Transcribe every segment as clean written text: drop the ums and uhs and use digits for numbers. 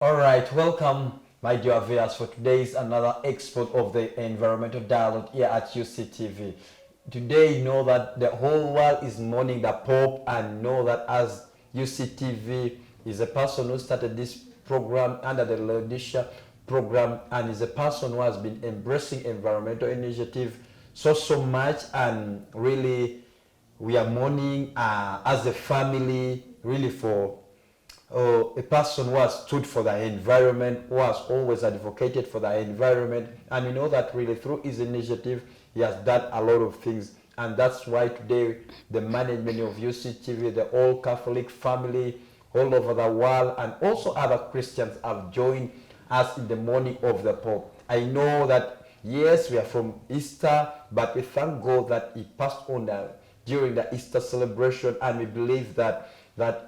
All right, welcome, my dear viewers, for today's another export of the environmental dialogue here at UCTV. Today, you know that the whole world is mourning the Pope, and know that as UCTV is a person who started this program under the Laodicea program, and is a person who has been embracing environmental initiative so much, and really we are mourning as a family really for a person who has stood for the environment, who has always advocated for the environment. And we know that really through his initiative, he has done a lot of things. And that's why today the management of UCTV, the all Catholic family all over the world, and also other Christians have joined us in the morning of the Pope. I know that, yes, we are from Easter, but we thank God that he passed on during the Easter celebration, and we believe that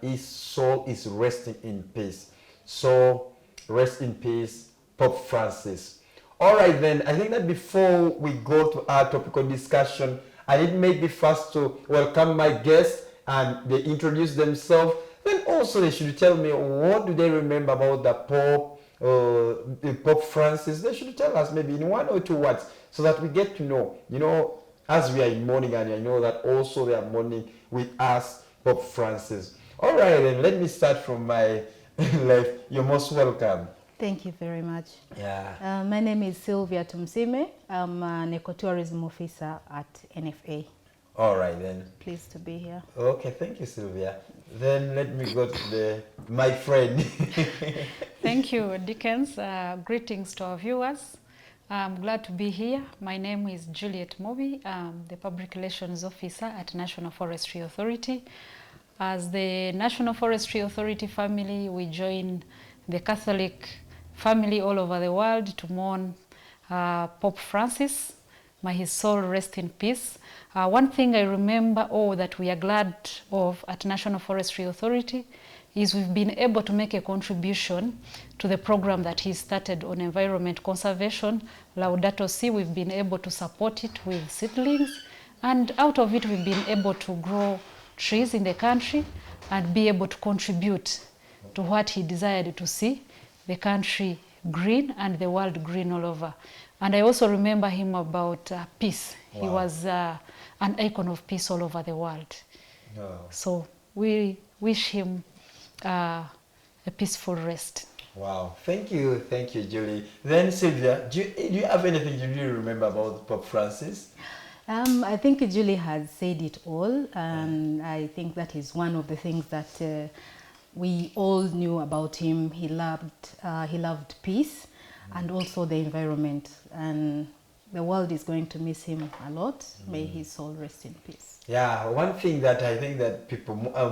his soul is resting in peace. So rest in peace, Pope Francis. All right, then, I think that before we go to our topical discussion, I need maybe first to welcome my guests and they introduce themselves. Then also they should tell me what do they remember about the Pope, Pope Francis. They should tell us maybe in one or two words so that we get to know, as we are in mourning, and I know that also they are mourning with us, Pope Francis. All right, then let me start from my left. You're most welcome. Thank you very much. Yeah. My name is Slyvia Tumusiime. I'm an ecotourism officer at NFA. All right, then. Pleased to be here. Okay, thank you, Sylvia. Then let me go to my friend. Thank you, Dickens. Greetings to our viewers. I'm glad to be here. My name is Juliet Mubi. I'm the Public Relations Officer at National Forestry Authority. As the National Forestry Authority family, we join the Catholic family all over the world to mourn Pope Francis. May his soul rest in peace. One thing I remember, that we are glad of at National Forestry Authority, is we've been able to make a contribution to the program that he started on environment conservation. Laudato Si, we've been able to support it with seedlings, and out of it we've been able to grow trees in the country and be able to contribute to what he desired to see, the country green and the world green all over. And I also remember him about peace. Wow. He was an icon of peace all over the world. Wow. So we wish him a peaceful rest. Wow, thank you, Julie. Then Sylvia, do you have anything you really remember about Pope Francis? I think Julie has said it all, and I think that is one of the things that we all knew about him. He loved peace and also the environment, and the world is going to miss him a lot. May his soul rest in peace. Yeah, one thing that I think that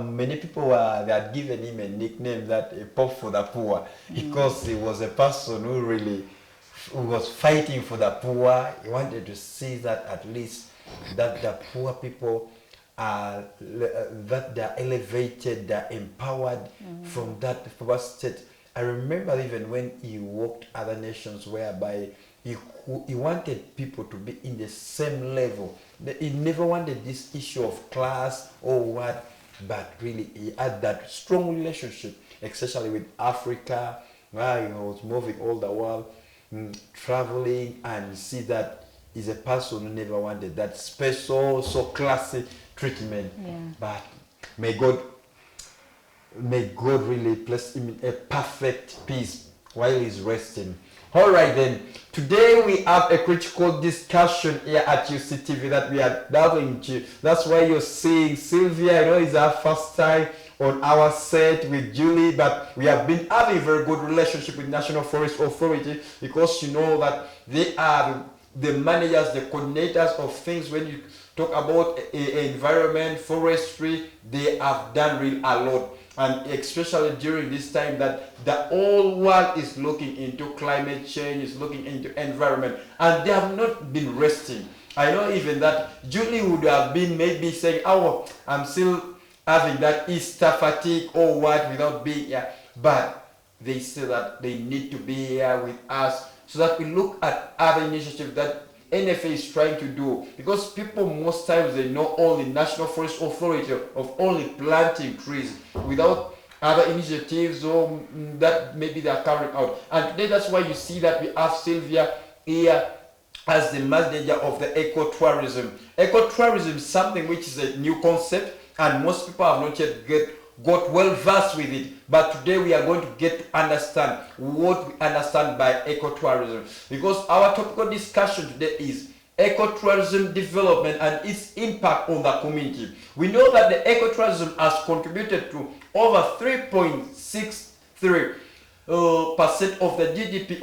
many people they had given him a nickname that a Pope for the poor, because he was a person who was fighting for the poor. He wanted to see that at least that the poor people are that they're elevated, they're empowered from that poor state. I remember even when he walked other nations whereby he wanted people to be in the same level. He never wanted this issue of class or what, but really he had that strong relationship, especially with Africa, where he was moving all the world, traveling, and you see that he's a person who never wanted that special, so classy treatment. Yeah. But may God really bless him in a perfect peace while he's resting. All right, then. Today we have a critical discussion here at UCTV that we are diving into. That's why you're seeing Sylvia. It's our first time on our set with Julie, but we have been having a very good relationship with National Forestry Authority, because you know that they are the managers, the coordinators of things. When you talk about environment, forestry, they have done really a lot. And especially during this time that the whole world is looking into climate change, is looking into environment, and they have not been resting. I know even that Julie would have been maybe saying, I'm still having that Easter fatigue or what, without being here. But they say that they need to be here with us so that we look at other initiatives that NFA is trying to do, because people most times they know only National Forest Authority of only planting trees without other initiatives or that maybe they are carrying out. And today that's why you see that we have Slyvia here as the manager of the ecotourism. Ecotourism is something which is a new concept and most people have not yet got well versed with it, but today we are going to get to understand what we understand by ecotourism, because our topical discussion today is ecotourism development and its impact on the community. We know that the ecotourism has contributed to over 3.63% of the GDP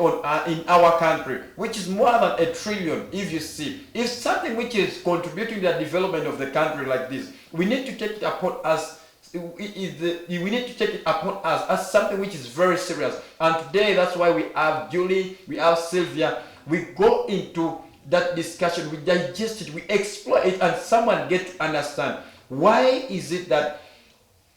in our country, which is more than $1 trillion. If you see, if something which is contributing to the development of the country like this, we need to take it upon us. We need to take it upon us as something which is very serious. And today that's why we have Julie, we have Slyvia. We go into that discussion, we digest it, we explore it, and someone get to understand why is it that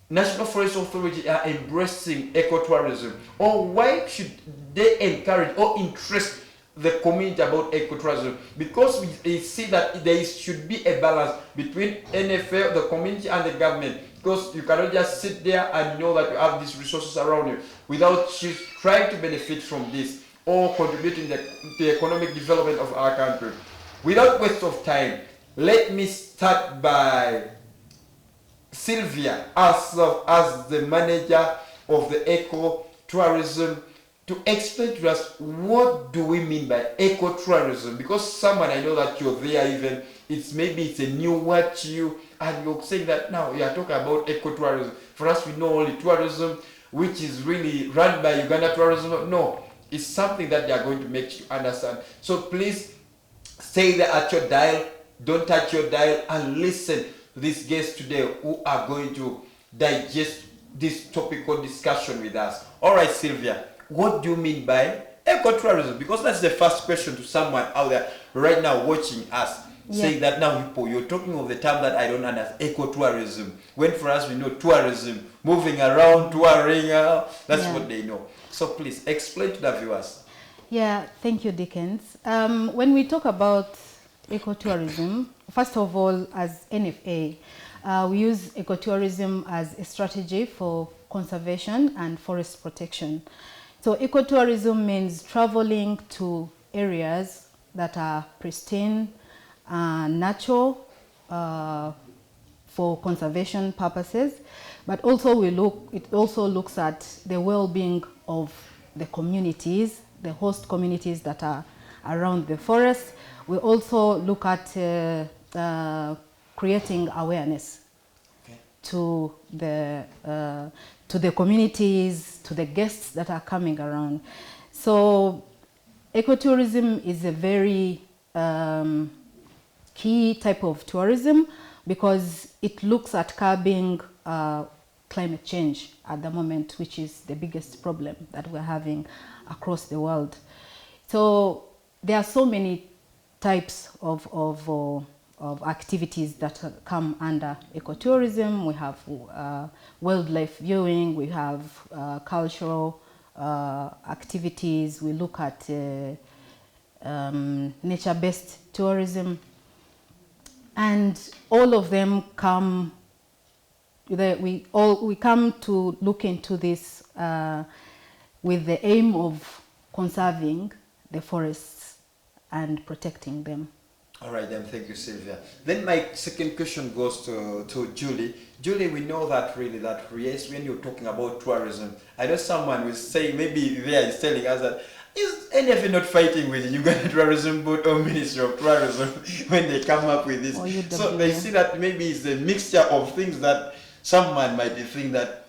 National Forestry Authority are embracing ecotourism, or why should they encourage or interest the community about ecotourism? Because we see that there should be a balance between NFL, the community, and the government. Because you cannot just sit there and know that you have these resources around you without trying to benefit from this or contributing to the economic development of our country. Without waste of time, let me start by Slyvia as the manager of the ecotourism to explain to us what do we mean by ecotourism, because someone, I know that you're there, even it's a new word to you, and you're saying that now we are talking about ecotourism. For us, we know only tourism which is really run by Uganda tourism. No, it's something that they are going to make you understand. So please stay there at your dial, don't touch your dial, and listen to these guests today who are going to digest this topical discussion with us. All right, Slyvia, what do you mean by ecotourism? Because that's the first question to someone out there right now watching us. Yeah. Saying that now you're talking of the term that I don't understand, ecotourism. When for us we know tourism, moving around, touring, that's what they know. So please explain to the viewers. Yeah, thank you, Dickens. When we talk about ecotourism, first of all, as NFA, we use ecotourism as a strategy for conservation and forest protection. So ecotourism means traveling to areas that are pristine, natural, for conservation purposes, but also it also looks at the well-being of the communities, the host communities that are around the forest. We also look at creating awareness to the communities, to the guests that are coming around. So ecotourism is a very key type of tourism because it looks at curbing climate change at the moment, which is the biggest problem that we're having across the world. So there are so many types of activities that come under ecotourism. We have wildlife viewing, we have cultural activities, we look at nature-based tourism, and all of them come. We come to look into this with the aim of conserving the forests and protecting them. All right, then, thank you, Slyvia. Then my second question goes to Julie. Julie, we know that yes, when you're talking about tourism, I know someone will say, maybe there is telling us that, is NFA not fighting with the Uganda Tourism Board or Ministry of Tourism when they come up with this? So they see that maybe it's a mixture of things that someone might think that,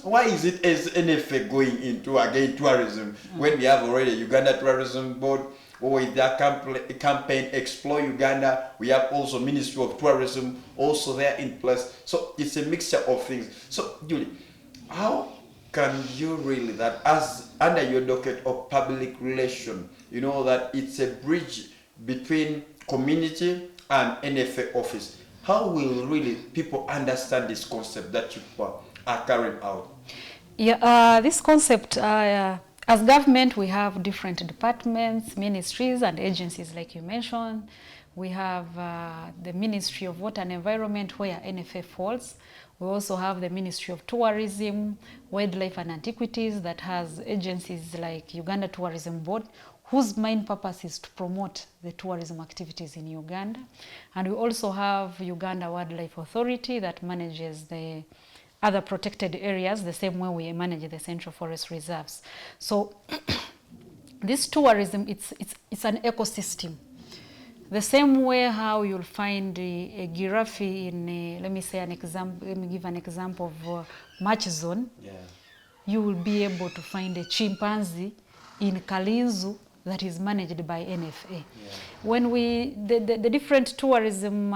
why is it as NFA going into again tourism when we have already Uganda Tourism Board, or with their campaign Explore Uganda, we have also Ministry of Tourism also there in place. So it's a mixture of things. So Julie, how can you really, that as under your docket of public relation, you know that it's a bridge between community and NFA office, how will really people understand this concept that you are carrying out? Yeah, this concept, as government, we have different departments, ministries, and agencies, like you mentioned. We have the Ministry of Water and Environment, where NFA falls. We also have the Ministry of Tourism, Wildlife and Antiquities, that has agencies like Uganda Tourism Board, whose main purpose is to promote the tourism activities in Uganda. And we also have Uganda Wildlife Authority that manages the other protected areas, the same way we manage the Central Forest Reserves. So this tourism, it's an ecosystem. The same way how you'll find a giraffe in, let me give an example of March Zone. Yeah. You will be able to find a chimpanzee in Kalinzu that is managed by NFA. Yeah. When the different tourism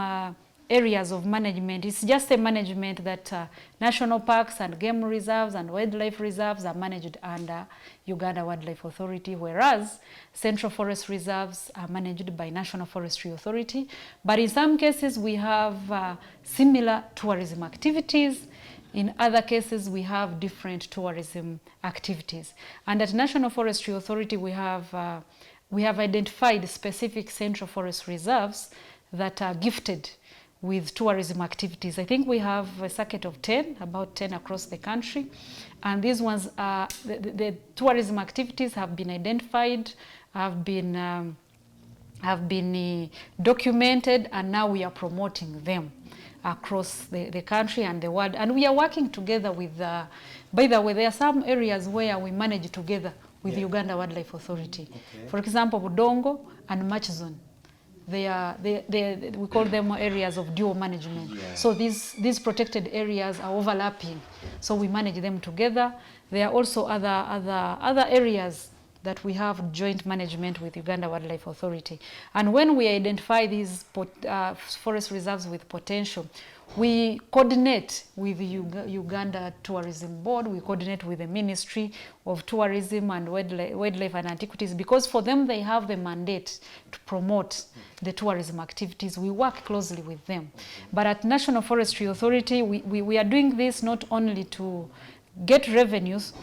areas of management, it's just a management that national parks and game reserves and wildlife reserves are managed under Uganda Wildlife Authority, whereas Central Forest Reserves are managed by National Forestry Authority. But in some cases we have similar tourism activities. In other cases, we have different tourism activities. And at National Forestry Authority, we have identified specific Central Forest Reserves that are gifted with tourism activities. I think we have a circuit of 10, about 10 across the country. And these ones are, the tourism activities have been identified, have been documented, and now we are promoting them across the country and the world. And we are working together with, by the way, there are some areas where we manage together with Uganda Wildlife Authority. Okay. For example, Budongo and March Zone. We call them areas of dual management. Yeah. So these protected areas are overlapping. So we manage them together. There are also other areas that we have joint management with Uganda Wildlife Authority. And when we identify these forest reserves with potential, we coordinate with Uganda Tourism Board, we coordinate with the Ministry of Tourism and Wildlife and Antiquities, because for them they have the mandate to promote the tourism activities. We work closely with them. But at National Forestry Authority, we are doing this not only to get revenues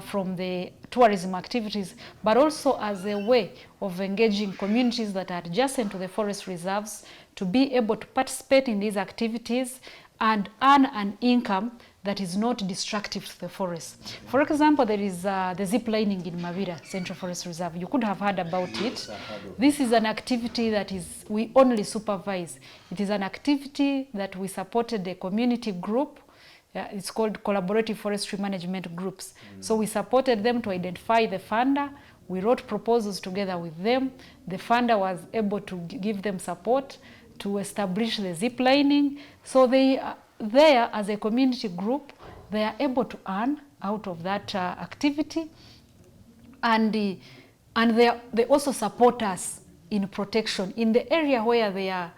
from the tourism activities, but also as a way of engaging communities that are adjacent to the forest reserves to be able to participate in these activities and earn an income that is not destructive to the forest. Okay. For example, there is the zip lining in Mavira Central Forest Reserve. You could have heard about it. This is an activity that we only supervise. It is an activity that we supported a community group. It's called Collaborative Forestry Management Groups. So we supported them to identify the funder. We wrote proposals together with them. The funder was able to give them support to establish the zip lining. So they there as a community group, they are able to earn out of that activity. And they also support us in protection. In the area where they are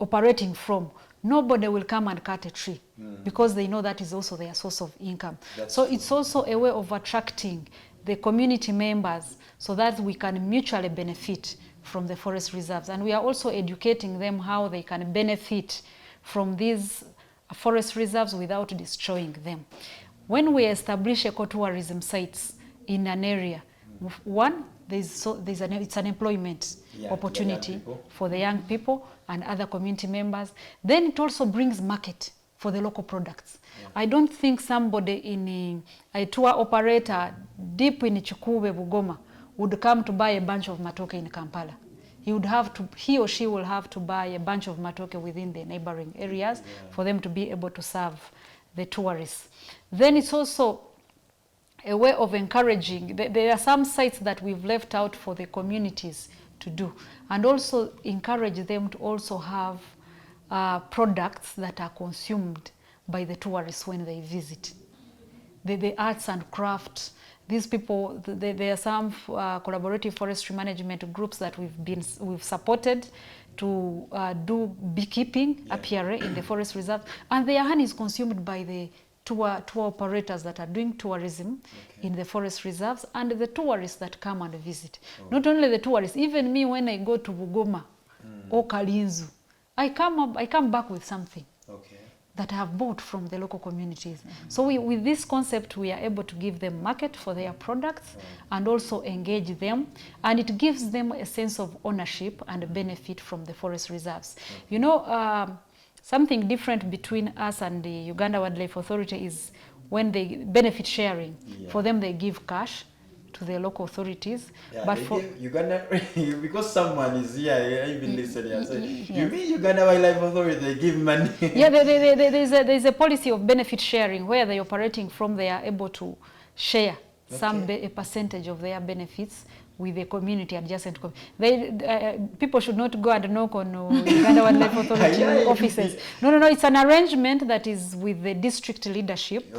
operating from, nobody will come and cut a tree because they know that is also their source of income. So it's also a way of attracting the community members so that we can mutually benefit from the forest reserves. And we are also educating them how they can benefit from these forest reserves without destroying them. When we establish ecotourism sites in an area, one, it's an employment opportunity for the young people and other community members. Then it also brings market for the local products. Yeah. I don't think somebody in a tour operator deep in Chikube, Bugoma, would come to buy a bunch of matoke in Kampala. He or she will have to buy a bunch of matoke within the neighboring areas for them to be able to serve the tourists. Then it's also a way of encouraging. There are some sites that we've left out for the communities to do, and also encourage them to also have products that are consumed by the tourists when they visit. The arts and crafts. These people, there are some collaborative forestry management groups that we've supported to do beekeeping, apiary in the forest reserve, and their honey is consumed by the tour operators that are doing tourism in the forest reserves and the tourists that come and visit. Not only the tourists, even me when I go to Bugoma or Kalinzu, I come back with something. that have bought from the local communities. So with this concept, we are able to give them market for their products and also engage them. And it gives them a sense of ownership and benefit from the forest reserves. You know, something different between us and the Uganda Wildlife Authority is when they benefit sharing. For them, they give cash to the local authorities. But for Uganda, because someone is here, I even listening and say, you mean Uganda Wildlife Authority, they give money? Yeah, there's a policy of benefit sharing where they operating from, they are able to share a percentage of their benefits with the community adjacent. People should not go and knock on Uganda Wildlife Authority offices. No, it's an arrangement that is with the district leadership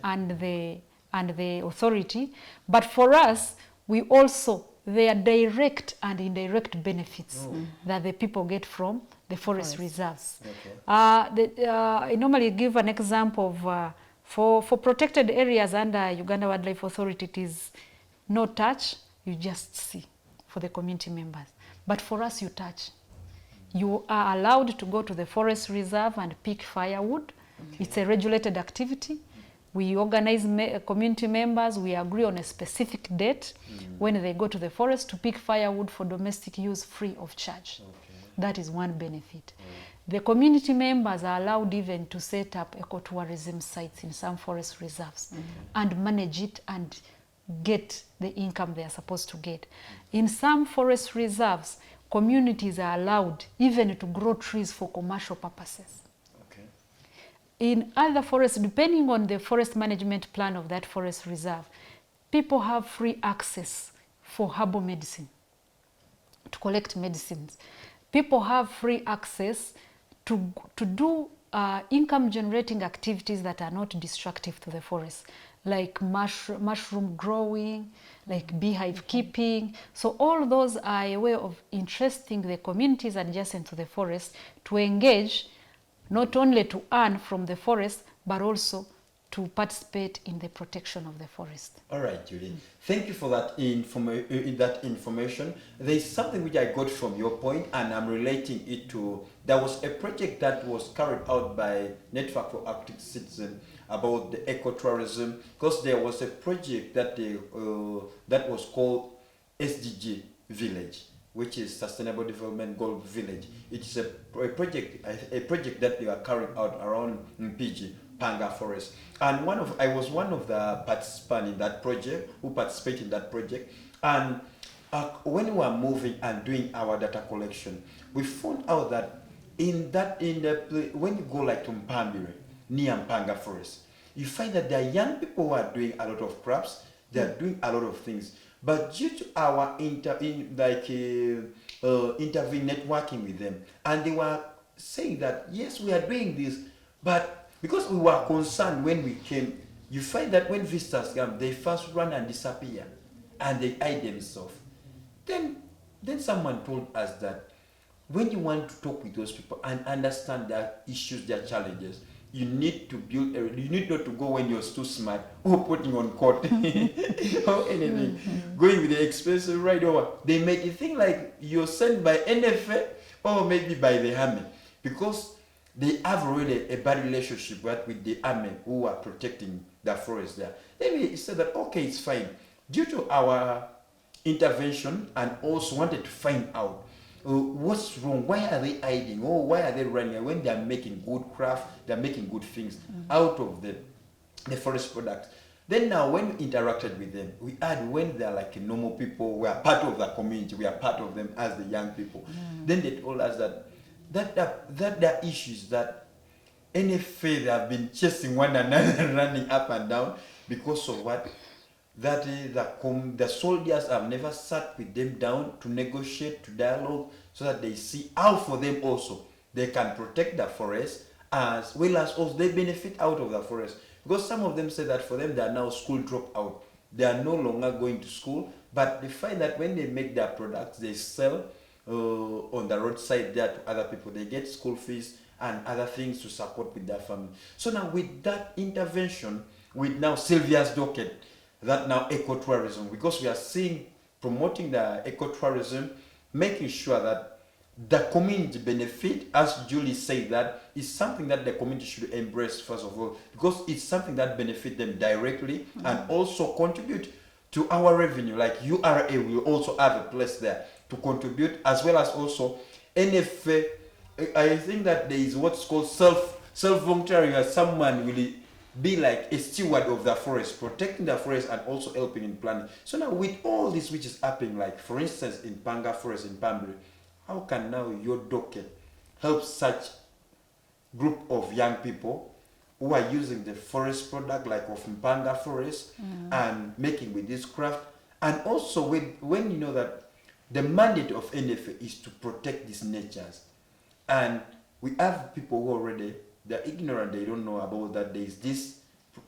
and the authority. But for us, we also, there are direct and indirect benefits that the people get from the forest reserves. I normally give an example of for protected areas under Uganda Wildlife Authority, it is no touch, you just see for the community members. But for us, you touch. You are allowed to go to the forest reserve and pick firewood. It's a regulated activity. We organize community members, we agree on a specific date when they go to the forest to pick firewood for domestic use free of charge. That is one benefit. The community members are allowed even to set up ecotourism sites in some forest reserves and manage it and get the income they are supposed to get. In some forest reserves, communities are allowed even to grow trees for commercial purposes. In other forests, depending on the forest management plan of that forest reserve, people have free access for herbal medicine, to collect medicines. People have free access to do income-generating activities that are not destructive to the forest, like mushroom growing, like beehive keeping. So all those are a way of interesting the communities adjacent to the forest to engage, not only to earn from the forest, but also to participate in the protection of the forest. All right, Julie. Thank you for that information. There is something which I got from your point, and I'm relating it to, there was a project that was carried out by Network for Active Citizens about the ecotourism, because there was a project that that was called SDG Village, which is Sustainable Development Goal Village. It's a project that they are carrying out around Mpigi, Panga Forest. And I was one of the participants in that project, who participated in that project. And when we were moving and doing our data collection, we found out that when you go like to Mpambire, near Mpanga Forest, you find that there are young people who are doing a lot of crops, they are doing a lot of things. But due to our intervene networking with them, and they were saying that yes, we are doing this, but because we were concerned when we came, you find that when visitors come, they first run and disappear, and they hide themselves. Then someone told us that when you want to talk with those people and understand their issues, their challenges, you need to build you need not to go when you're too smart or putting on court or anything. Going with the expensive ride over. They make it think like you're sent by NFA or maybe by the army, because they have already a bad relationship with the army who are protecting the forest there. Then we said that okay, it's fine. Due to our intervention, and also wanted to find out what's wrong, why are they hiding, or why are they running when they are making good craft, they are making good things out of the forest products. Then now when we interacted with them, we had when they're like normal people, we are part of the community, we are part of them as the young people. Then they told us that there are issues that NFA, they have been chasing one another, running up and down because of what? That the soldiers have never sat with them down to negotiate, to dialogue, so that they see how for them also they can protect the forest as well as also they benefit out of the forest. Because some of them say that for them they are now school dropout. They are no longer going to school, but they find that when they make their products, they sell on the roadside there to other people. They get school fees and other things to support with their family. So now with that intervention, with now Slyvia's docket, that now ecotourism, because we are seeing promoting the ecotourism, making sure that the community benefit, as Julie said, that is something that the community should embrace first of all, because it's something that benefit them directly and also contribute to our revenue. Like URA will also have a place there to contribute, as well as also NFA. I think that there is what's called self-volunteering, as someone will be like a steward of the forest, protecting the forest and also helping in planning. So now with all this which is happening, like for instance in Panga Forest in Pambri, how can now your docket help such group of young people who are using the forest product like of Mpanga Forest and making with this craft? And also when you know that the mandate of NFA is to protect these natures, and we have people who already, they're ignorant, they don't know about that there is this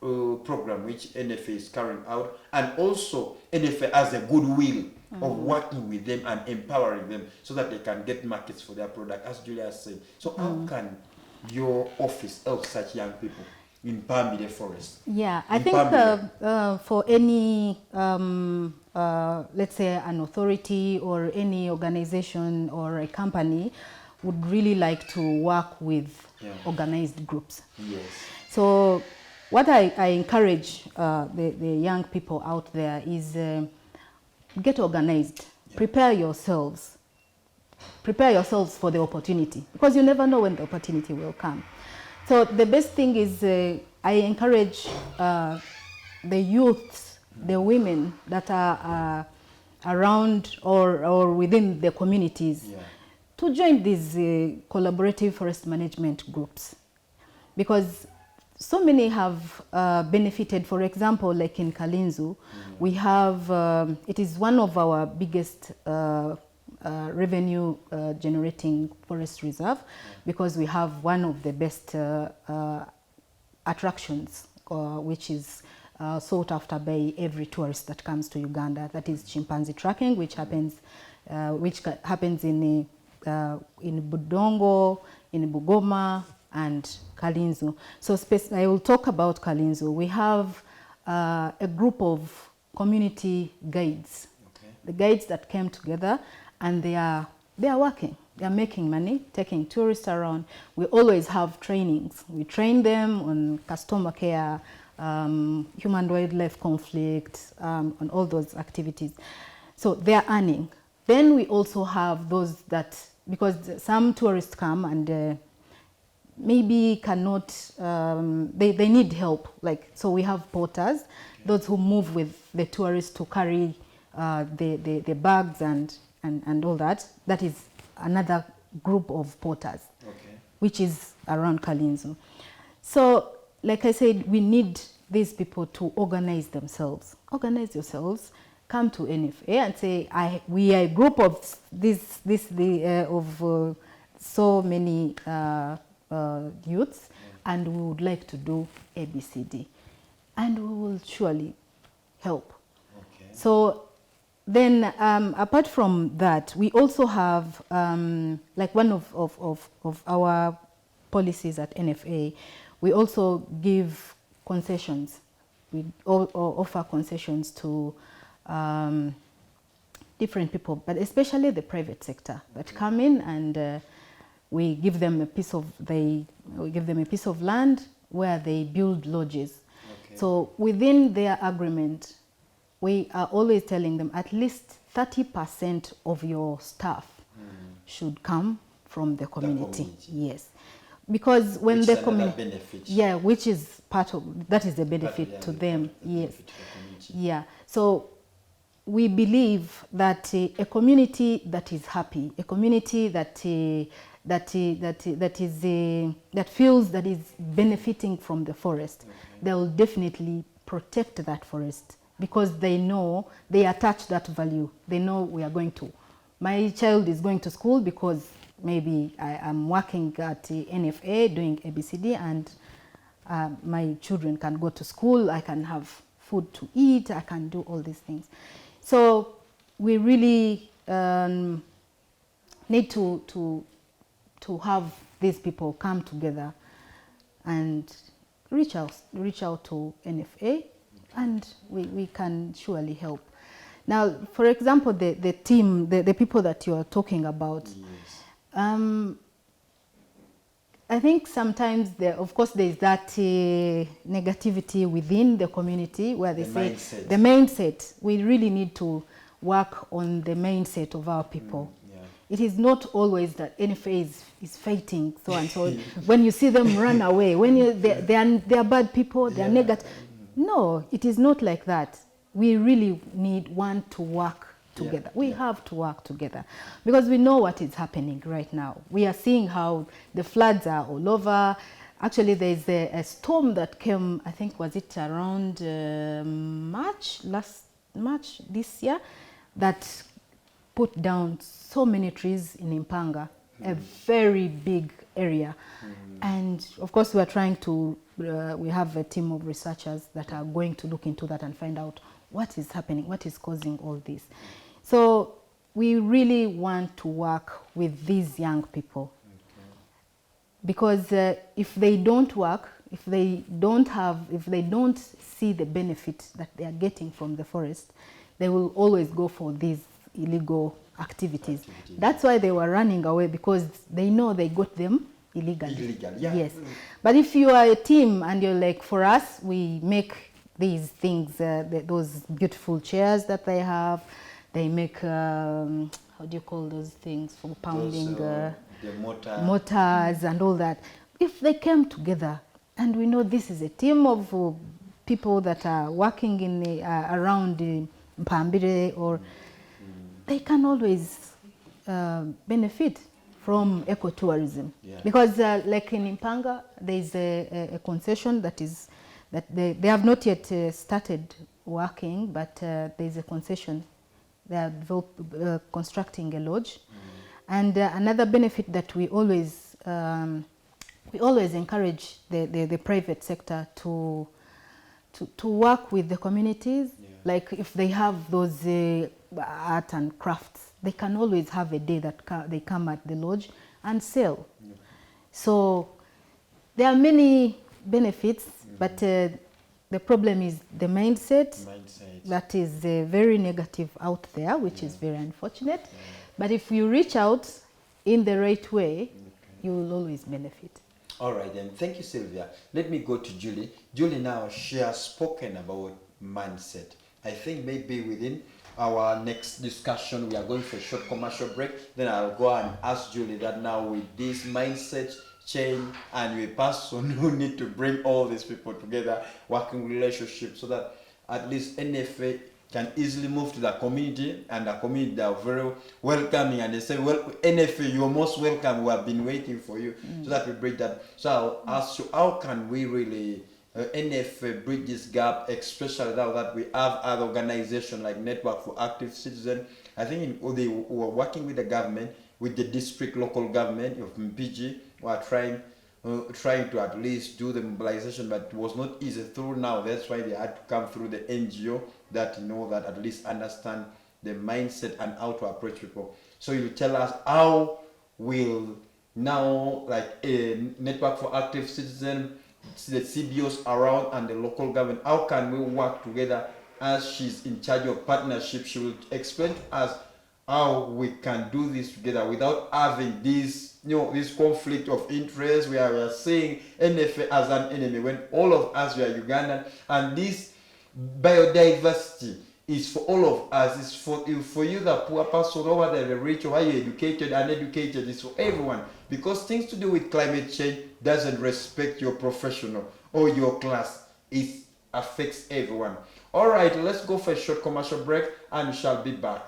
program which NFA is carrying out, and also NFA has a goodwill of working with them and empowering them so that they can get markets for their product, as Julia said. So how can your office help such young people in Pambide Forest? Yeah, I think for any, let's say an authority or any organization or a company would really like to work with organized groups. Yes. So what I encourage the young people out there is get organized, prepare yourselves for the opportunity, because you never know when the opportunity will come. So the best thing is I encourage the youths, the women that are around or within the communities to join these collaborative forest management groups, because so many have benefited. For example, like in Kalinzu, we have, it is one of our biggest revenue generating forest reserve, because we have one of the best attractions, which is sought after by every tourist that comes to Uganda. That is chimpanzee tracking, which happens in Budongo, in Bugoma, and Kalinzu. So I will talk about Kalinzu. We have a group of community guides, the guides that came together, and they are working. They are making money, taking tourists around. We always have trainings. We train them on customer care, human-wildlife conflict, on all those activities. So they are earning. Then we also have those that, because some tourists come and maybe cannot, they need help. Like, so we have porters, those who move with the tourists to carry the bags and all that. That is another group of porters, which is around Kalinzu. So, like I said, we need these people to organize themselves. Organize yourselves. Come to NFA and say, we are a group of so many youths, and we would like to do ABCD, and we will surely help. So then, apart from that, we also have, like one of our policies at NFA, we also give concessions. We offer concessions to different people, but especially the private sector that come in, and we give them a piece of land where they build lodges. So within their agreement, we are always telling them at least 30% of your staff should come from the community. Yes, because when the community, which is part of that is the benefit to them. Yes, So we believe that a community that is happy, a community that feels that is benefiting from the forest, they will definitely protect that forest, because they know, they attach that value. They know my child is going to school because maybe I am working at NFA doing ABCD, and my children can go to school, I can have food to eat, I can do all these things. So we really need to have these people come together and reach out to NFA, and we can surely help. Now, for example, the team, the people that you are talking about, I think sometimes, of course, there's that negativity within the community where they say mindset. the mindset. We really need to work on the mindset of our people. It is not always that NFA is fighting so and so. When you see them run away, when they are bad people, they are negative. No, it is not like that. We really need to work together. We have to work together because we know what is happening right now. We are seeing how the floods are all over. Actually, there's a storm that came, I think, was it around last March this year, that put down so many trees in Impanga, a very big area. And of course, we are trying to, we have a team of researchers that are going to look into that and find out what is happening, what is causing all this. So we really want to work with these young people. Because if they don't work, if they don't see the benefit that they are getting from the forest, they will always go for these illegal activities. That's why they were running away, because they know they got them illegally. Yes. But if you are a team and you're like, for us, we make these things, those beautiful chairs that they have, they make, how do you call those things for pounding? The mortars and all that. If they came together, and we know this is a team of people that are working in around Mpambire, or they can always benefit from ecotourism. Because like in Impanga, there is a concession that they have not yet started working, but there is a concession. They are constructing a lodge. And another benefit that we always encourage the private sector to work with the communities. Like if they have those art and crafts, they can always have a day that they come at the lodge and sell. So there are many benefits, but the problem is the mindset. That is very negative out there, which is very unfortunate. But if you reach out in the right way, you will always benefit. All right, then. Thank you, Sylvia. Let me go to Julie. Julie, now, she has spoken about mindset. I think maybe within our next discussion, we are going for a short commercial break. Then I'll go and ask Julie that now with this mindset change and with person who need to bring all these people together, working relationship, so that at least NFA can easily move to the community, and the community are very welcoming, and they say, well, NFA, you're most welcome, we have been waiting for you, so that we bridge that. So I'll ask you, how can we really NFA bridge this gap, especially now that we have other organizations like Network for Active Citizens? I think they were working with the government, with the district local government of Mpigi, who are trying to at least do the mobilization, but it was not easy through now. That's why they had to come through the NGO that that at least understand the mindset and how to approach people. So you tell us, how will now, like a Network for Active Citizens, the CBOs around and the local government, how can we work together? As she's in charge of partnership, she will explain to us how we can do this together without having this conflict of interest where we are seeing NFA as an enemy when all of us we are Ugandan, and this biodiversity is for all of us. It's for you, the poor person, over there, the rich, or you educated and uneducated. It's for everyone, because things to do with climate change doesn't respect your professional or your class. It affects everyone. All right, let's go for a short commercial break and we shall be back.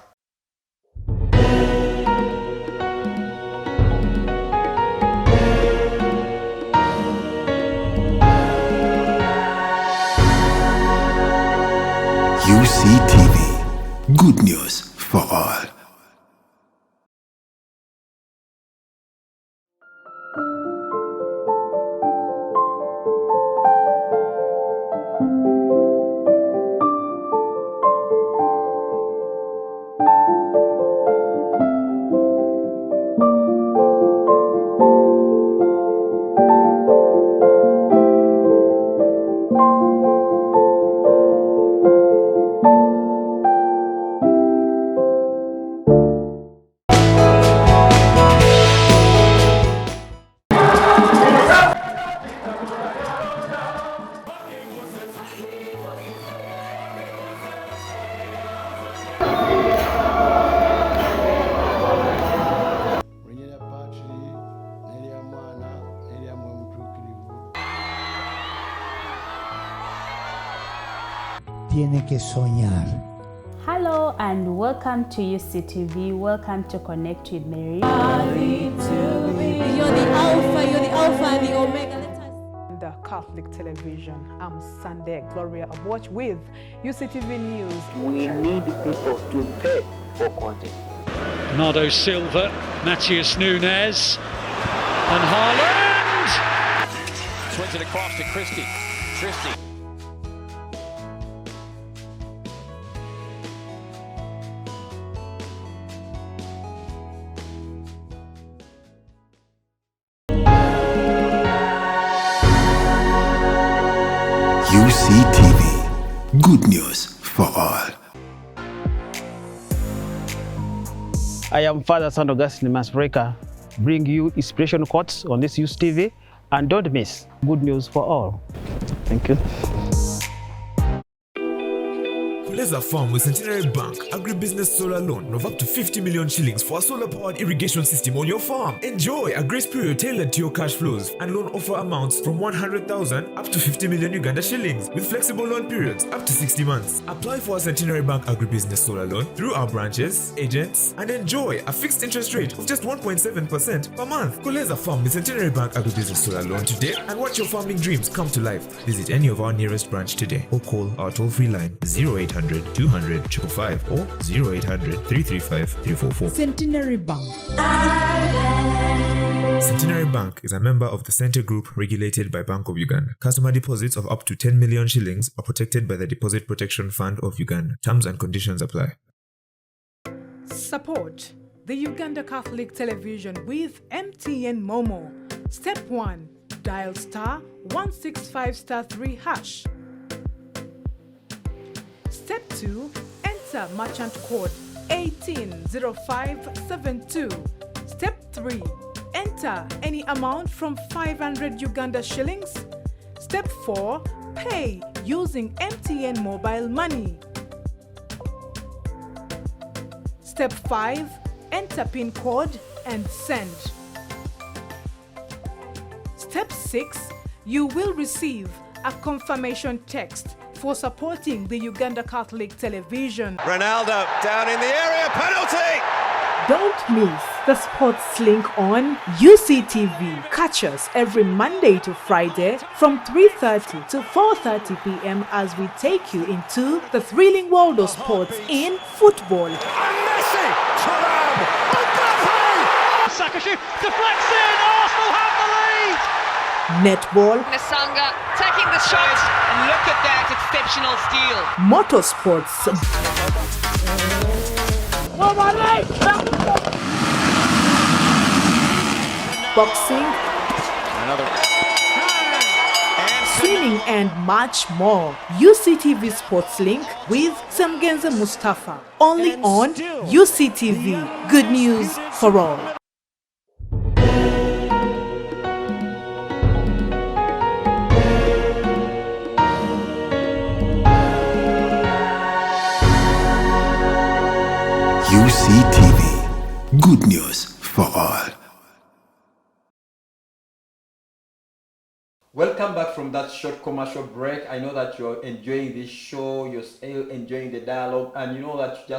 UCTV, good news for all. tiene que soñar. Hello and welcome to UCTV. Welcome to Connect with Mary. You're the Alpha and the Omega. The Catholic television. I'm Sunday Gloria Watch with UCTV News. We need people to pay for content. Bernardo Silva, Matheus Nunes, and Haaland! Swings it across to Christie. UCTV. Good news for all. I am Father St. Augustine Masbreaker. Bring you inspiration quotes on this UCTV, and don't miss good news for all. Thank you. Kabonesa Farm with Centenary Bank agribusiness solar loan of up to 50 million shillings for a solar-powered irrigation system on your farm. Enjoy a grace period tailored to your cash flows and loan offer amounts from 100,000 up to 50 million Uganda shillings with flexible loan periods up to 60 months. Apply for a Centenary Bank agribusiness solar loan through our branches, agents, and enjoy a fixed interest rate of just 1.7% per month. Kabonesa Farm with Centenary Bank agribusiness solar loan today and watch your farming dreams come to life. Visit any of our nearest branch today or call our toll-free line 0800 200 555 or 0800 335 344. Centenary Bank. Centenary Bank is a member of the Center Group regulated by Bank of Uganda. Customer deposits of up to 10 million shillings are protected by the Deposit Protection Fund of Uganda. Terms and conditions apply. Support the Uganda Catholic television with MTN Momo. Step 1. Dial *165*3#. Step 2. Enter merchant code 180572. Step 3. Enter any amount from 500 Uganda shillings. Step 4. Pay using MTN mobile money. Step 5. Enter PIN code and send. Step 6. You will receive a confirmation text for supporting the Uganda Catholic television. Ronaldo down in the area, penalty! Don't miss the sports link on UCTV. Catch us every Monday to Friday from 3:30 to 4:30 p.m. as we take you into the thrilling world of sports in football. And Messi! Thuram! Mbappe! Saka shoot, deflects in, Arsenal have the lead! Netball, Nasanga taking the shot. Look at that exceptional steal. motorsports, boxing, swimming, and much more. UCTV Sports Link with Samgenza Mustafa. Only on UCTV. Good news for all. UCTV. Good news for all. Welcome back from that short commercial break. I know that you're enjoying this show, you're still enjoying the dialogue, and you know that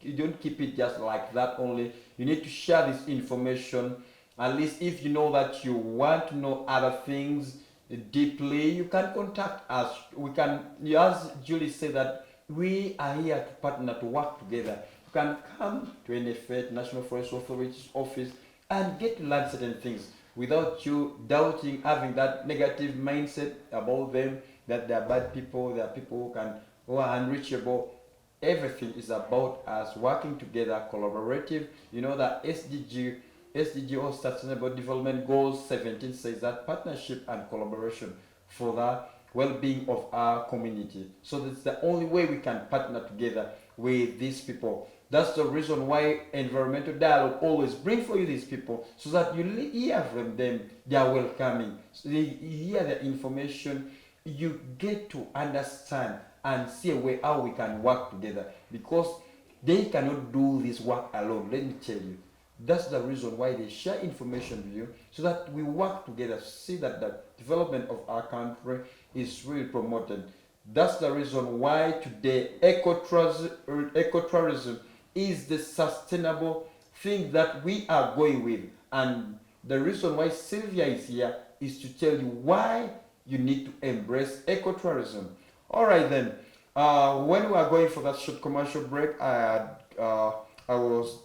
you don't keep it just like that only. You need to share this information. At least if you know that you want to know other things deeply, you can contact us. We can, as Julie said, that we are here to partner, to work together. You can come to NFA, National Forestry Authority's office, and get to learn certain things without you doubting, having that negative mindset about them, that they are bad people, they are people who are unreachable. Everything is about us working together, collaborative. You know that SDG or Sustainable Development Goals 17 says that partnership and collaboration for the well-being of our community. So that's the only way we can partner together with these people. That's the reason why environmental dialogue always bring for you these people, so that you hear from them, they are welcoming. So they hear the information, you get to understand and see a way how we can work together, because they cannot do this work alone. Let me tell you, that's the reason why they share information with you, so that we work together to see that the development of our country is really promoted. That's the reason why today ecotourism is the sustainable thing that we are going with. And the reason why Sylvia is here is to tell you why you need to embrace ecotourism. All right then. When we are going for that short commercial break, I was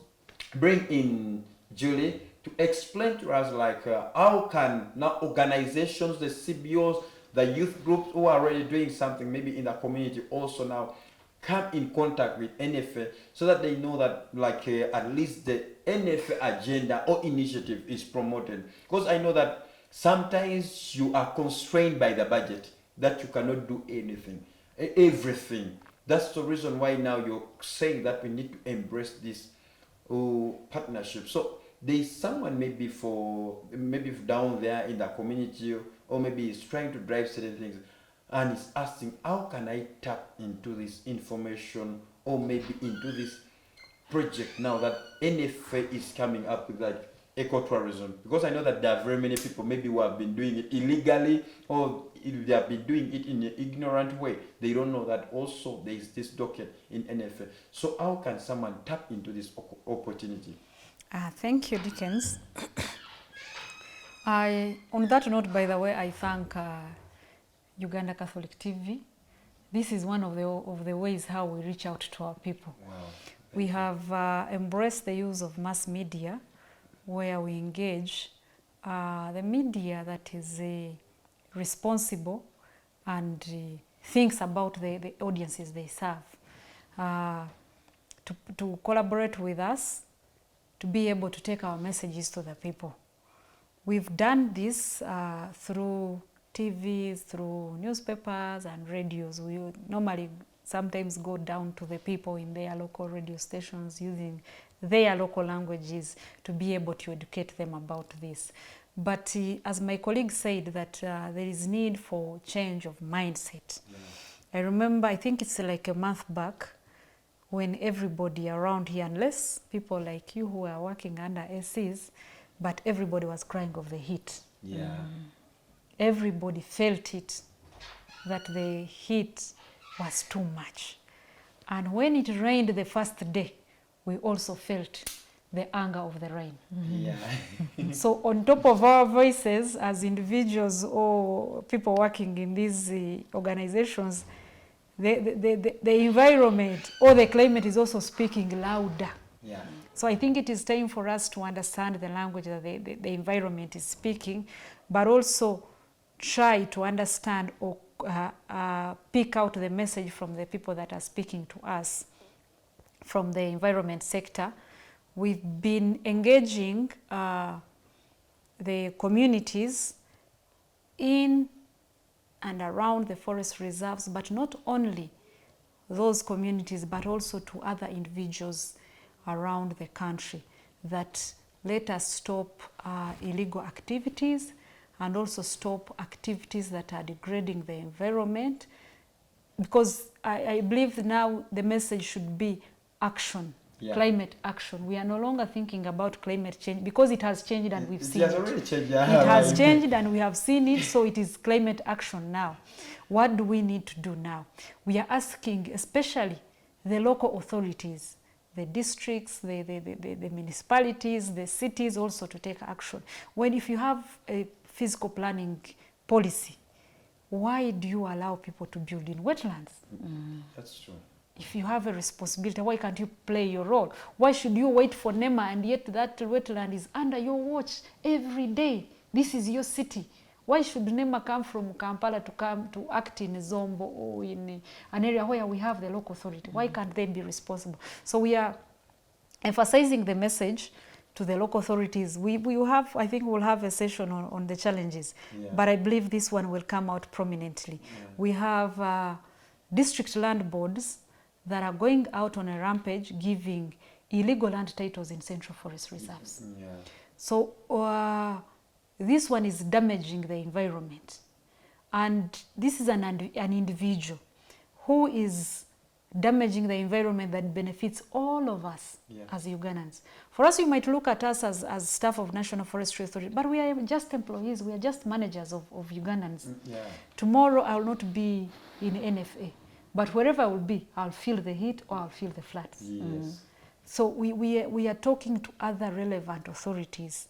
bring in Julie to explain to us like how can now organizations, the CBOs, the youth groups who are already doing something maybe in the community also now come in contact with NFA so that they know that like at least the NFA agenda or initiative is promoted. Because I know that sometimes you are constrained by the budget that you cannot do everything. That's the reason why now you're saying that we need to embrace this partnership. So there is someone maybe down there in the community, or maybe is trying to drive certain things and is asking, how can I tap into this information or maybe into this project now that NFA is coming up with, like ecotourism? Because I know that there are very many people maybe who have been doing it illegally, or if they have been doing it in an ignorant way, they don't know that also there is this docket in NFA. So how can someone tap into this opportunity? Thank you, Dickens. On that note, by the way, I thank Uganda Catholic TV. This is one of the ways how we reach out to our people. Wow. We have embraced the use of mass media, where we engage the media that is responsible and thinks about the audiences they serve, to collaborate with us, to be able to take our messages to the people. We've done this through TVs, through newspapers and radios. We normally sometimes go down to the people in their local radio stations using their local languages to be able to educate them about this. But as my colleague said, that there is need for change of mindset. Yeah. I remember, I think it's like a month back, when everybody around here, unless people like you who are working under ACs, but everybody was crying of the heat. Yeah. Everybody felt it, that the heat was too much. And when it rained the first day, we also felt the anger of the rain. Yeah. So on top of our voices as individuals or people working in these organizations, the environment or the climate is also speaking louder. Yeah. So I think it is time for us to understand the language that the environment is speaking, but also try to understand or pick out the message from the people that are speaking to us from the environment sector. We've been engaging the communities in and around the forest reserves, but not only those communities, but also to other individuals around the country, that let us stop illegal activities and also stop activities that are degrading the environment, because I believe now the message should be action. Yeah. Climate action. We are no longer thinking about climate change because it has changed and we've seen it. Already changed, yeah. It has changed and we have seen it, so it is climate action now. What do we need to do now? We are asking especially the local authorities, the districts, the municipalities, the cities also to take action. If you have a physical planning policy, why do you allow people to build in wetlands? That's true. If you have a responsibility, why can't you play your role? Why should you wait for NEMA and yet that wetland is under your watch every day? This is your city. Why should NEMA come from Kampala to come to act in Zombo or in an area where we have the local authority? Why can't they be responsible? So we are emphasizing the message to the local authorities. I think we'll have a session on the challenges, but I believe this one will come out prominently. We have district land boards that are going out on a rampage giving illegal land titles in central forest reserves. Yeah. So this one is damaging the environment. And this is an individual who is damaging the environment that benefits all of us as Ugandans. For us, you might look at us as staff of National Forestry Authority, but we are just employees, we are just managers of Ugandans. Tomorrow I will not be in NFA, but wherever I will be, I'll feel the heat or I'll feel the floods. So we are talking to other relevant authorities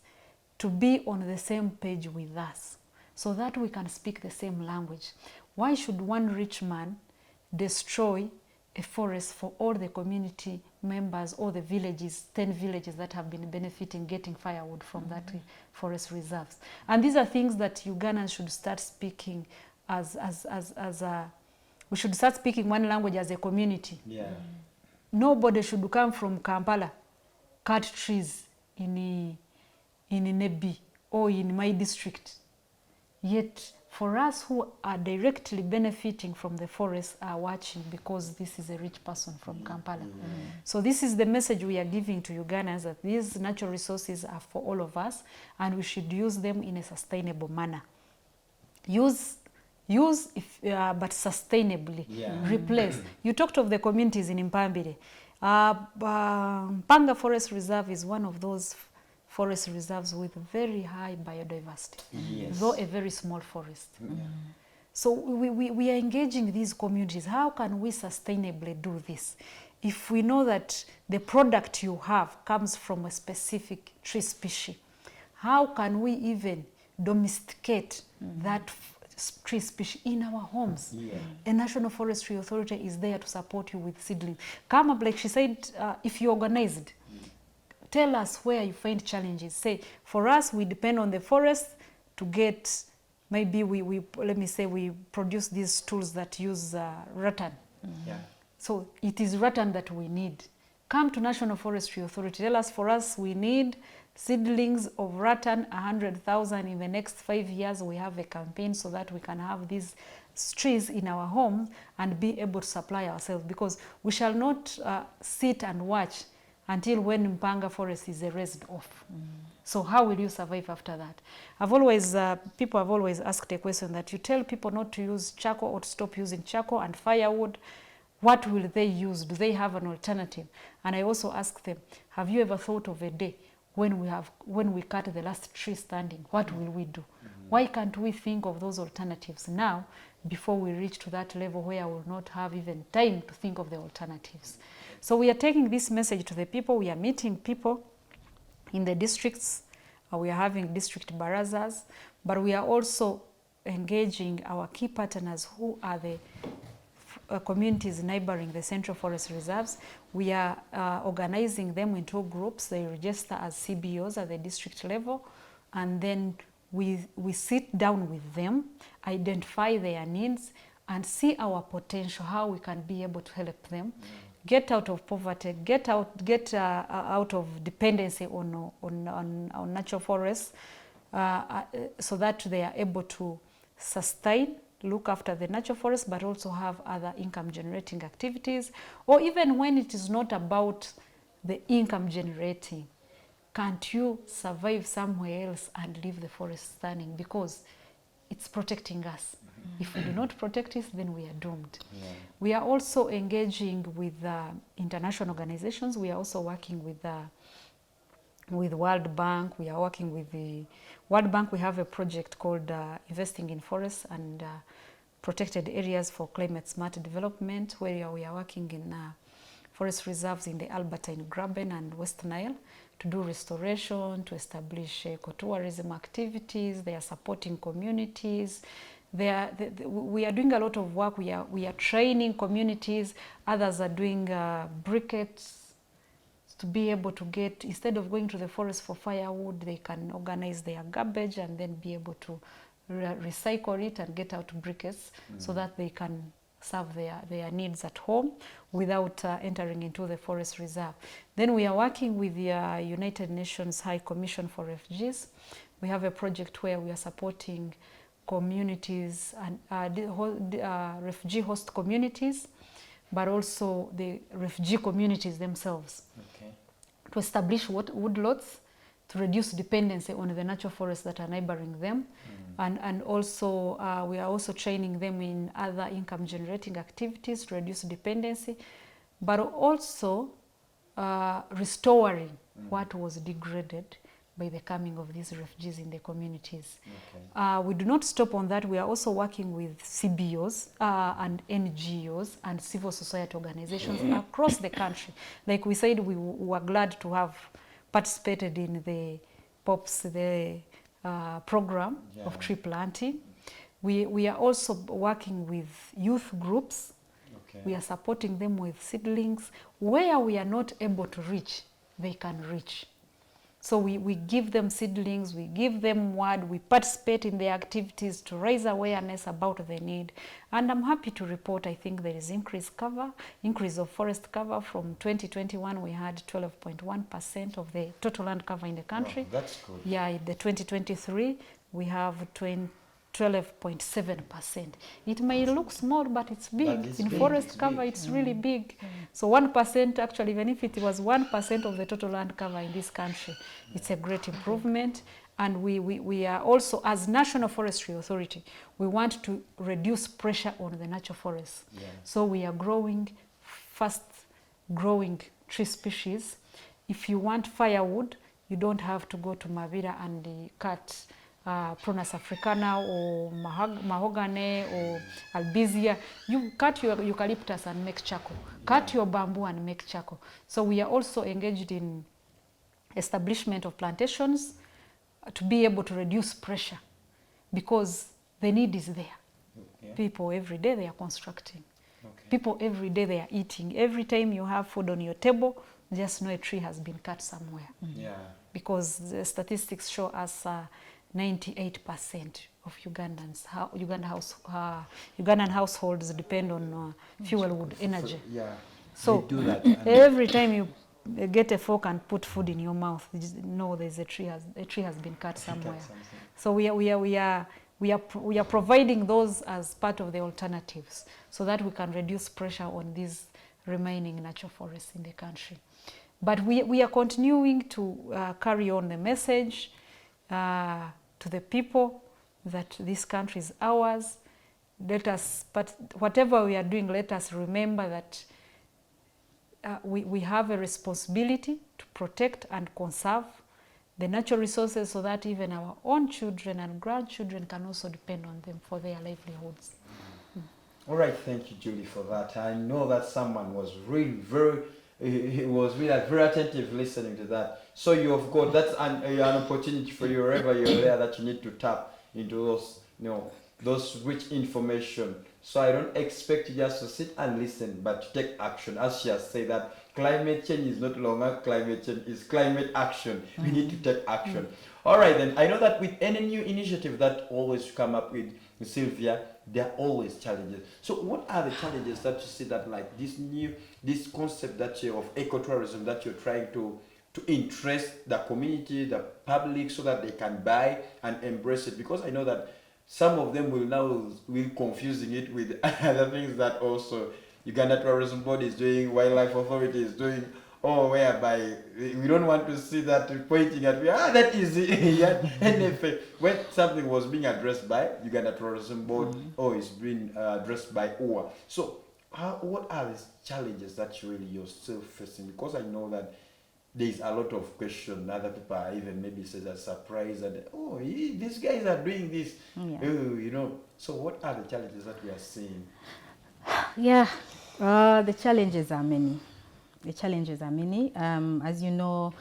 to be on the same page with us, so that we can speak the same language. Why should one rich man destroy a forest for all the community members or the villages, 10 villages that have been benefiting, getting firewood from that forest reserves? And these are things that Ugandans should start speaking we should start speaking one language as a community. Nobody should come from Kampala, cut trees in Nebi or in my district. Yet for us who are directly benefiting from the forest are watching because this is a rich person from Kampala. So this is the message we are giving to Ugandans, that these natural resources are for all of us and we should use them in a sustainable manner. Use but sustainably. Replace. You talked of the communities in Mpambire. Mpanga Forest Reserve is one of those forest reserves with very high biodiversity, though a very small forest. So we are engaging these communities. How can we sustainably do this? If we know that the product you have comes from a specific tree species, how can we even domesticate that tree species in our homes? A National Forestry Authority is there to support you with seedlings. Come up, like she said, if you're organized, tell us where you find challenges. Say, for us, we depend on the forest to get, maybe we produce these tools that use rattan. So it is rattan that we need. Come to National Forestry Authority, tell us, for us, we need seedlings of rattan, 100,000 in the next 5 years. We have a campaign so that we can have these trees in our homes and be able to supply ourselves, because we shall not sit and watch until when Mpanga forest is erased off. So how will you survive after that? People have always asked a question that you tell people not to use charcoal or to stop using charcoal and firewood. What will they use? Do they have an alternative? And I also ask them, have you ever thought of a day when we cut the last tree standing? What will we do? Why can't we think of those alternatives now before we reach to that level where we will not have even time to think of the alternatives? So we are taking this message to the people. We are meeting people in the districts. We are having district barazas, but we are also engaging our key partners who are the communities neighboring the Central Forest Reserves. We are organizing them into groups. They register as CBOs at the district level, and then we sit down with them, identify their needs, and see our potential, how we can be able to help them get out of poverty, get out of dependency on natural forests, so that they are able to sustain, look after the natural forest, but also have other income generating activities. Or even when it is not about the income generating, can't you survive somewhere else and leave the forest standing, because it's protecting us. If we do not protect it, then we are doomed. We are also engaging with international organizations. We are also working with World Bank. We are working with the World Bank. We have a project called Investing in Forests and Protected Areas for Climate Smart Development, where we are working in forest reserves in the Albertine Graben and West Nile to do restoration, to establish ecotourism activities. They are supporting communities. We are doing a lot of work. We are training communities. Others are doing briquettes to be able to get, instead of going to the forest for firewood, they can organize their garbage and then be able to recycle it and get out briquettes so that they can serve their needs at home without entering into the forest reserve. Then we are working with the United Nations High Commission for Refugees. We have a project where we are supporting communities and refugee host communities, but also the refugee communities themselves, to establish woodlots, reduce dependency on the natural forests that are neighboring them. And also we are also training them in other income generating activities to reduce dependency, but also restoring what was degraded by the coming of these refugees in the communities. We do not stop on that. We are also working with CBOs and NGOs and civil society organizations across the country. Like we said, we were glad to have participated in the POPs, the program of tree planting. We are also working with youth groups. We are supporting them with seedlings. Where we are not able to reach, they can reach. So we give them seedlings, we give them word, we participate in their activities to raise awareness about the need. And I'm happy to report, I think there is increase of forest cover. From 2021, we had 12.1% of the total land cover in the country. Wow, that's good. Yeah, in the 2023, we have 12.7%. It may look small, but it's big. In forest cover, it's really big. So 1%, actually, even if it was 1% of the total land cover in this country, it's a great improvement. And we are also, as National Forestry Authority, we want to reduce pressure on the natural forests. So we are growing fast-growing tree species. If you want firewood, you don't have to go to Mavira and cut Prunus africana or mahogany or albizia. You cut your eucalyptus and make charcoal. Cut your bamboo and make charcoal. So we are also engaged in establishment of plantations to be able to reduce pressure, because the need is there. People every day they are constructing. People every day they are eating. Every time you have food on your table, just know a tree has been cut somewhere. Because the statistics show us 98% of Ugandan households depend on fuel wood energy. So every time you get a fork and put food in your mouth, know there's a tree has been cut somewhere. So we are providing those as part of the alternatives, so that we can reduce pressure on these remaining natural forests in the country. But we are continuing to carry on the message to the people that this country is ours. But whatever we are doing, let us remember that we have a responsibility to protect and conserve the natural resources, so that even our own children and grandchildren can also depend on them for their livelihoods. All right, thank you, Julie, for that. I know that someone was really very attentive listening to that. So you have got that's an opportunity for you wherever you're there, that you need to tap into those, those rich information. So I don't expect you just to sit and listen, but to take action. As she has said, that climate change is not longer climate change, it's climate action. We need to take action. All right, then. I know that with any new initiative that always come up with Slyvia, there are always challenges. So what are the challenges that you see that, like this concept that you of ecotourism that you're trying to interest the community, the public, so that they can buy and embrace it? Because I know that some of them will confusing it with other things that also Uganda Tourism Board is doing, Wildlife Authority is doing, or whereby we don't want to see that pointing at that is NFA. When something was being addressed by Uganda Tourism Board, or is being addressed by OA. So what are the challenges that you're still facing? Because I know that there's a lot of questions. Other people are even maybe says a surprise that, these guys are doing this. So what are the challenges that we are seeing? The challenges are many. As you know,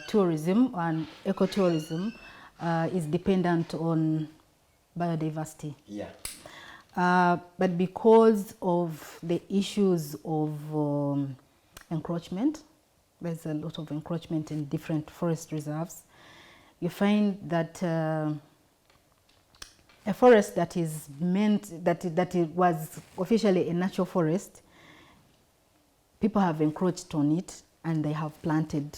tourism and ecotourism is dependent on biodiversity. But because of the issues of encroachment, there's a lot of encroachment in different forest reserves. You find that a forest that is meant that it was officially a natural forest, people have encroached on it and they have planted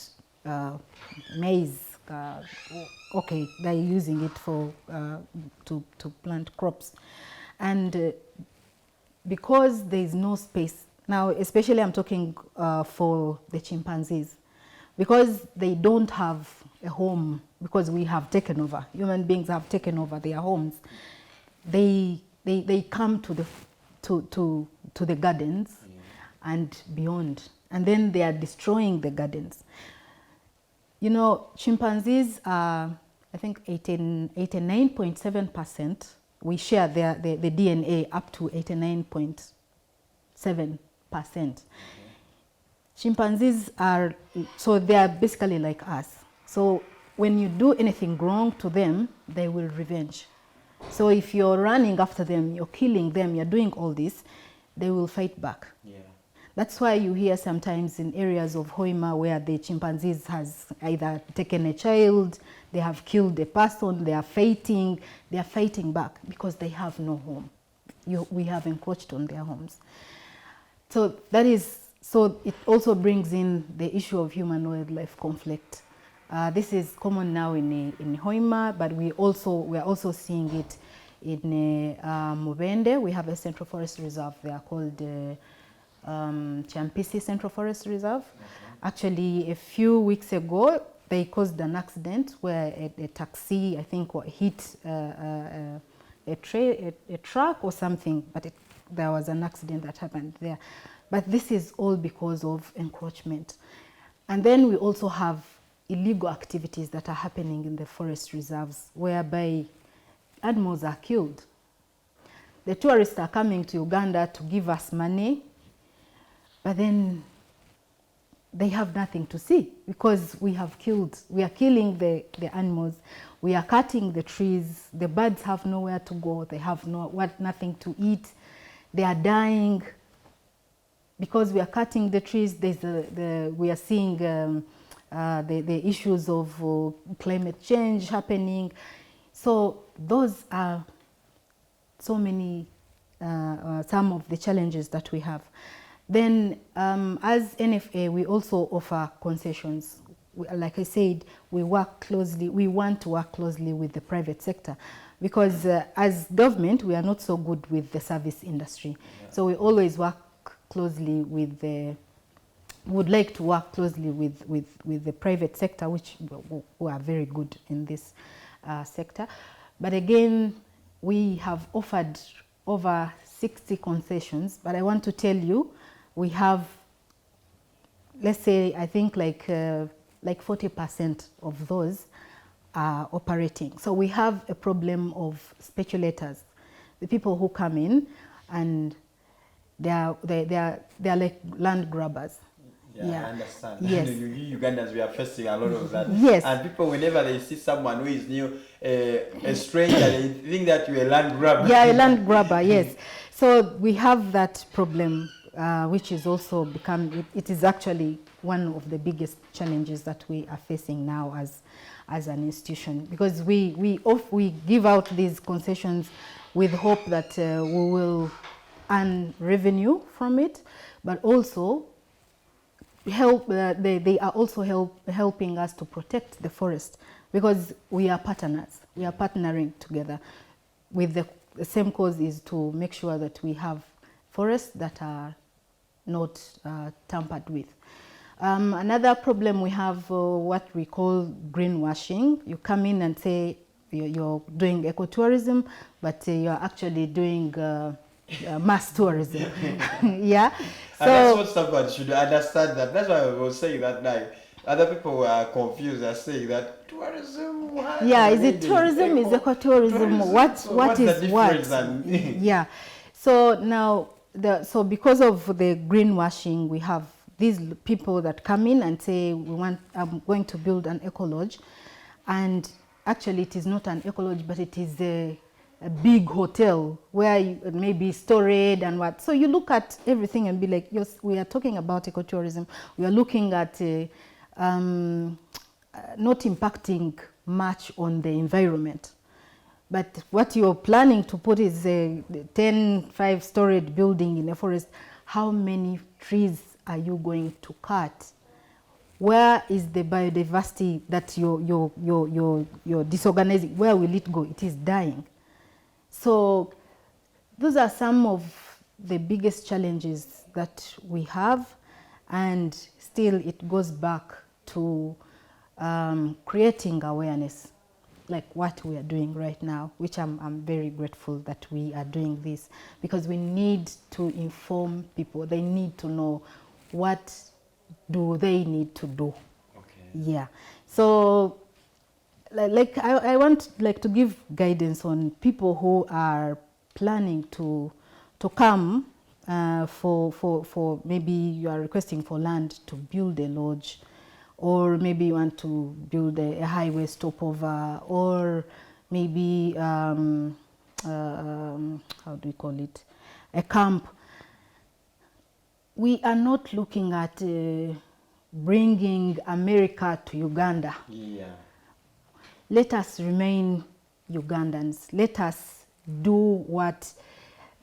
maize. They're using it for to plant crops, and because there is no space now, especially I'm talking for the chimpanzees, because they don't have a home, because we have taken over, human beings have taken over their homes, they come to the gardens and beyond, and then they are destroying the gardens. You know, chimpanzees are, I think 89.7%, we share the DNA up to 89.7%. Chimpanzees are, so they are basically like us. So when you do anything wrong to them, they will revenge. So if you're running after them, you're killing them, you're doing all this, they will fight back. Yeah. That's why you hear sometimes in areas of Hoima where the chimpanzees has either taken a child, they have killed a person, they are fighting back because they have no home. We have encroached on their homes. So that is, so it also brings in the issue of human-wildlife conflict. This is common now in Hoima, but we are also seeing it in Mubende. We have a Central Forest Reserve there called Champisi Central Forest Reserve. Actually, a few weeks ago, they caused an accident where a taxi, I think, hit a truck or something, but there was an accident that happened there. But this is all because of encroachment. And then we also have illegal activities that are happening in the forest reserves, whereby animals are killed. The tourists are coming to Uganda to give us money, but then they have nothing to see because we are killing the animals, we are cutting the trees, the birds have nowhere to go, they have nothing to eat, they are dying. Because we are cutting the trees, we are seeing the issues of climate change happening. So those are so many, some of the challenges that we have. Then as NFA, we also offer concessions. Like I said, we want to work closely with the private sector because as government, we are not so good with the service industry. Yeah. So we always work closely with would like to work closely with the private sector, who are very good in this sector. But again, we have offered over 60 concessions, but I want to tell you, we have, let's say, I think like 40% of those are operating. So we have a problem of speculators, the people who come in and they are like land grabbers. Yeah, I understand. Yes. Ugandans, we are facing a lot of that. Yes. And people, whenever they see someone who is new, a stranger, they think that you're a land grabber. Yeah, a land grabber, yes. So we have that problem, which is also it is actually one of the biggest challenges that we are facing now as an institution, because we give out these concessions with hope that we will earn revenue from it, but also they are also helping us to protect the forest, because we are partners. We are partnering together with the same cause is to make sure that we have forests that are not tampered with. Another problem we have what we call greenwashing. You come in and say you're doing ecotourism, but you're actually doing mass tourism. Yeah. So and that's what someone should understand. That's why I was saying that like other people were confused. They're saying that tourism. Yeah, is it tourism? Is ecotourism? What is what? Yeah. So now so because of the greenwashing, we have these people that come in and say I'm going to build an eco lodge, and actually it is not an eco lodge, but it is a big hotel where it may be storage and what. So you look at everything and be like, yes, we are talking about ecotourism. We are looking at not impacting much on the environment. But what you're planning to put is a 5-story building in a forest. How many trees are you going to cut? Where is the biodiversity that you're disorganizing? Where will it go? It is dying. So those are some of the biggest challenges that we have, and still it goes back to creating awareness, like what we are doing right now, which I'm very grateful that we are doing this, because we need to inform people. They need to know what do they need to do. Okay. Yeah. So like I want like to give guidance on people who are planning to come for maybe you are requesting for land to build a lodge, or maybe you want to build a highway stopover, or maybe how do we call it, a camp. We are not looking at bringing America to Uganda. Yeah. Let us remain Ugandans. Let us do what,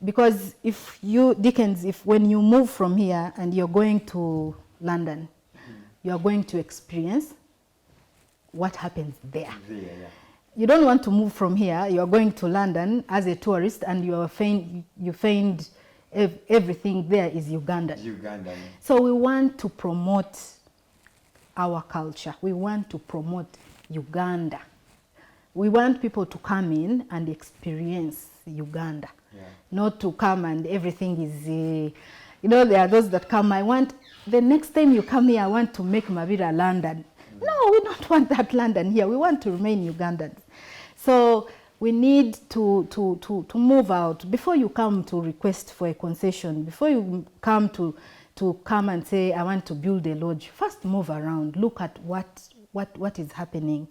because if you, Dickens, if when you move from here and you're going to London, you are going to experience what happens there. Yeah. You don't want to move from here. You are going to London as a tourist, and you find everything there is Ugandan. Ugandan. So we want to promote our culture. We want to promote Uganda. We want people to come in and experience Uganda, not to come and everything is, there are those that come, I want, the next time you come here, I want to make Mabira London. No, we don't want that London here. We want to remain Ugandans. So we need to move out. Before you come to request for a concession, before you come to come and say, I want to build a lodge, first move around, look at what is happening,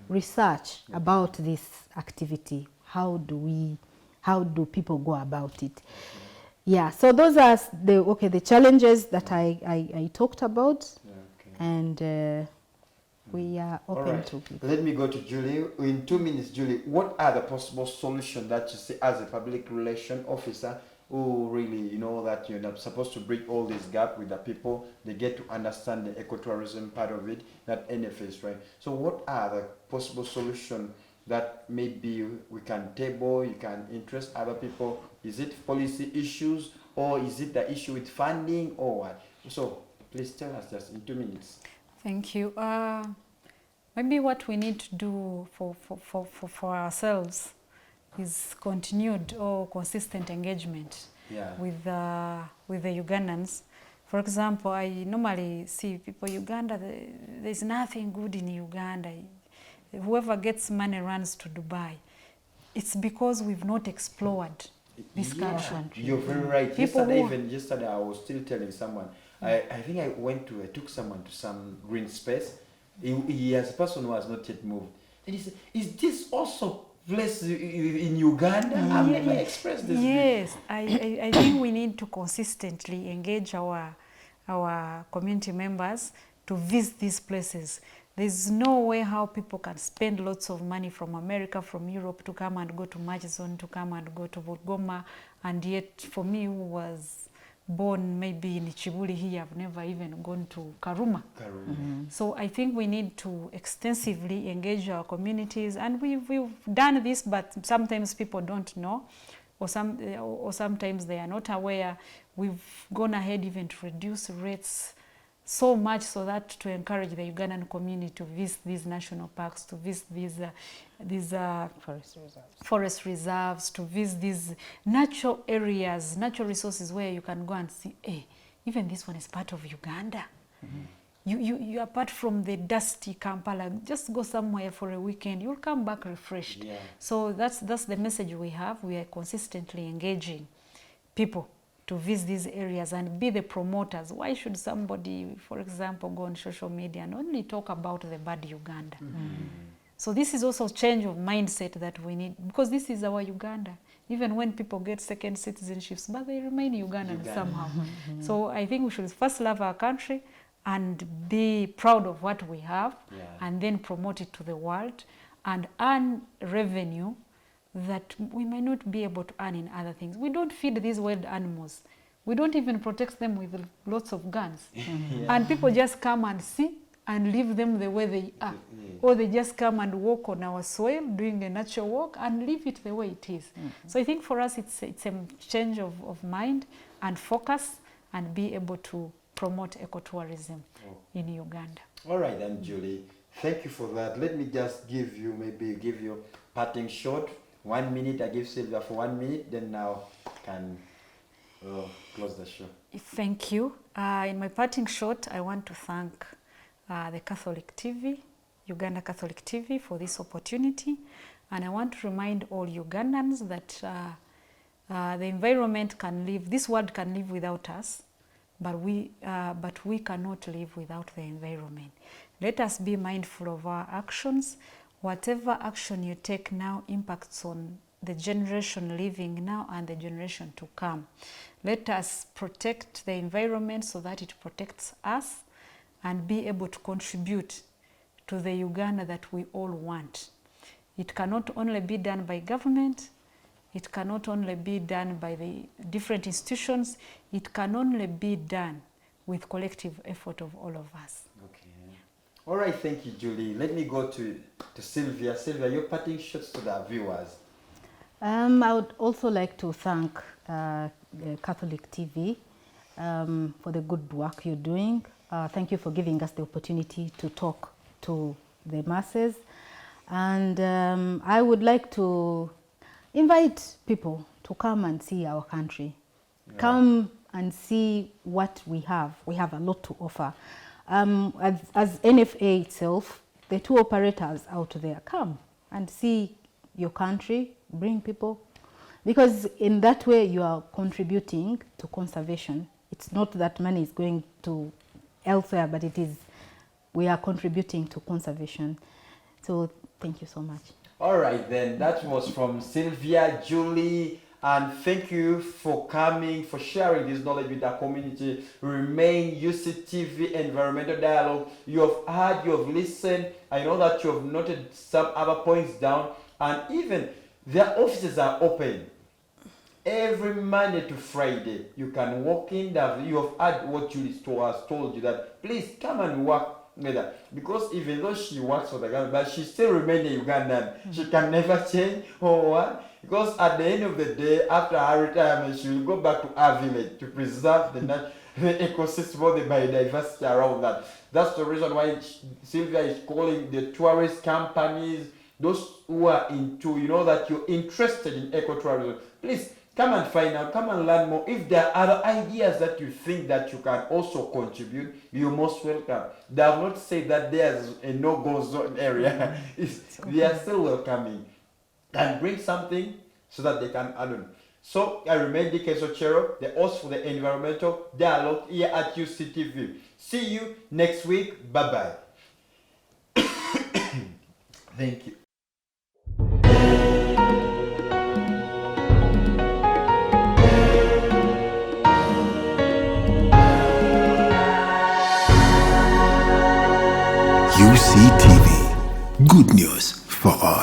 research about this activity. How do people go about it? Yeah, so those are the challenges that I talked about, and we are open to people. Let me go to Julie. In 2 minutes, Julie, what are the possible solutions that you see as a public relation officer who really, that you're not supposed to bridge all this gap with the people, they get to understand the ecotourism part of it, that NFS, right? So what are the possible solutions that maybe we can table, you can interest other people? Is it policy issues, or is it the issue with funding, or what? So please tell us just in 2 minutes. Thank you. Maybe what we need to do for ourselves is continued or consistent engagement with the Ugandans. For example, I normally see people, Uganda, there's nothing good in Uganda. Whoever gets money runs to Dubai. It's because we've not explored this country. You're very right. Yesterday I was still telling someone, I think I took someone to some green space. He has a person who has not yet moved. And he said, is this also place in Uganda? I've never expressed this. Yes, I think we need to consistently engage our community members to visit these places. There's no way how people can spend lots of money from America, from Europe, to come and go to Murchison, to come and go to Bugoma, and yet for me, who was born maybe in Chibuli here, I've never even gone to Karuma. So I think we need to extensively engage our communities, and we've done this, but sometimes people don't know, or sometimes they are not aware. We've gone ahead even to reduce rates so much so that to encourage the Ugandan community to visit these national parks, to visit these forest reserves, to visit these natural areas, natural resources where you can go and see, hey, even this one is part of Uganda. You apart from the dusty Kampala, just go somewhere for a weekend, you'll come back refreshed. So that's the message we have. We are consistently engaging people to visit these areas and be the promoters. Why should somebody, for example, go on social media and only talk about the bad Uganda? So this is also a change of mindset that we need, because this is our Uganda. Even when people get second citizenships, but they remain Ugandan somehow. So I think we should first love our country and be proud of what we have, and then promote it to the world and earn revenue that we may not be able to earn in other things. We don't feed these wild animals. We don't even protect them with lots of guns. And people just come and see and leave them the way they are. Or they just come and walk on our soil doing a natural walk and leave it the way it is. So I think for us it's a change of mind and focus, and be able to promote ecotourism in Uganda. All right then, Julie. Thank you for that. Let me just give you parting shot. 1 minute. I give Sylvia for 1 minute. Then now can close the show. Thank you. In my parting shot, I want to thank the Catholic TV, Uganda Catholic TV, for this opportunity, and I want to remind all Ugandans that the environment can live. This world can live without us, but we cannot live without the environment. Let us be mindful of our actions. Whatever action you take now impacts on the generation living now and the generation to come. Let us protect the environment so that it protects us and be able to contribute to the Uganda that we all want. It cannot only be done by government, it cannot only be done by the different institutions, it can only be done with collective effort of all of us. Okay. All right, thank you, Julie. Let me go to Sylvia. Sylvia, your parting shots to the viewers. I would also like to thank Catholic TV for the good work you're doing. Thank you for giving us the opportunity to talk to the masses. And I would like to invite people to come and see our country. Yeah. Come and see what we have. We have a lot to offer. As NFA itself, the two operators out there, come and see your country, bring people, because in that way you are contributing to conservation. It's not that money is going to elsewhere, but it is, we are contributing to conservation. So thank you so much. All right then, that was from Sylvia, Julie, and thank you for coming, for sharing this knowledge with our community. Remain UCTV Environmental Dialogue. You have heard, you have listened. I know that you have noted some other points down, and even their offices are open every Monday to Friday. You can walk in there. You have heard what Julie has told you, that please come and work with her. Because even though she works for the government, but she still remains a Ugandan. She can never change or what. Because at the end of the day, after her retirement, she will go back to her village to preserve the ecosystem or the biodiversity around that. That's the reason why Sylvia is calling the tourist companies, those who are into, that you're interested in ecotourism. Please come and find out, come and learn more. If there are other ideas that you think that you can also contribute, you're most welcome. They have not said that there's a no-go zone area. They are still welcoming. And bring something so that they can add on. So I remain DK Sochero, the host for the Environmental Dialogue here at UCTV. See you next week. Bye-bye. Thank you. UCTV. Good news for all.